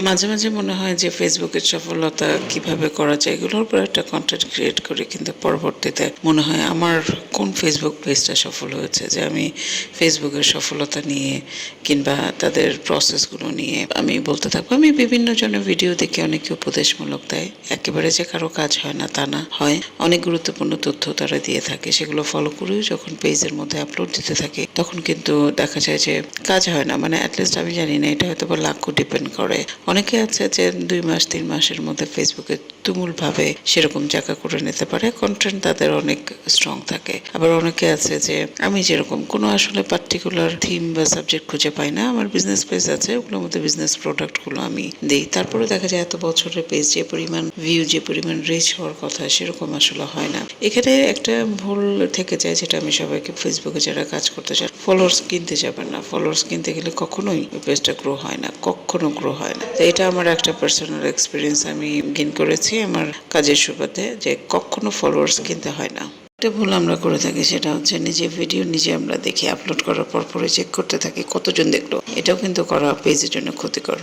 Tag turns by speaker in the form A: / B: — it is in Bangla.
A: মাঝে, মাঝে মনে হয় যে ফেসবুকের সফলতা কিভাবে করা যায় এগুলোর উপর একটা কনটেন্ট ক্রিয়েট করি, কিন্তু পরবর্তীতে মনে হয় আমার কোন ফেসবুক পেজটা সফল হয়েছে যে আমি ফেসবুকের সফলতা নিয়ে কিংবা তাদের প্রসেসগুলো নিয়ে আমি বলতে থাকবো। আমি বিভিন্ন জনের ভিডিও দেখে অনেকে উপদেশমূলক দেয়, একেবারে যে কারো কাজ হয় না তা না, হয় অনেক গুরুত্বপূর্ণ তথ্য তারা দিয়ে থাকে, সেগুলো ফলো করেও যখন পেজের মধ্যে আপলোড দিতে থাকে তখন কিন্তু দেখা যায় যে কাজ হয় না। মানে অ্যাটলিস্ট আমি জানি না, এটা হয়তো বা লাখও ডিপেন্ড করে। অনেকে আছে যে 2 মাস 3 মাসের মধ্যে ফেসবুকে তুমুলভাবে সেরকম জায়গা করে নিতে পারে, কন্টেন্ট তাদের অনেক স্ট্রং থাকে। আবার অনেকে আছে যে আমি যেরকম কোনো আসলে পার্টিকুলার থিম বা সাবজেক্ট খুঁজে পাই না, আমার বিজনেস পেজ আছে, ওগুলোর মধ্যে বিজনেস প্রোডাক্টগুলো আমি দিই, তারপরে দেখা যায় এত বছরের পেজ যে পরিমাণ ভিউ, যে পরিমাণ রিচ হওয়ার কথা সেরকম আসলে হয় না। এখানে একটা ভুল থেকে যায়, যেটা আমি সবাইকে, ফেসবুকে যারা কাজ করতে চান ফলোয়ার্স কিনতে যাবেন না। ফলোয়ার্স কিনতে গেলে কখনোই ওই পেজটা গ্রো হয় না, কখনো গ্রো হয় না। তো এটা আমার একটা পার্সোনাল এক্সপিরিয়েন্স আমি গেইন করেছি আমার কাজের সুবাদে, যে কখনো ফলোয়ার্স কিনতে হয় না। একটা ভুল আমরা করে থাকি, সেটা হচ্ছে নিজে ভিডিও নিজে আমরা দেখি, আপলোড করার পর পরে চেক করতে থাকি কতজন দেখলো। এটাও কিন্তু করা পেজের জন্য ক্ষতিকর।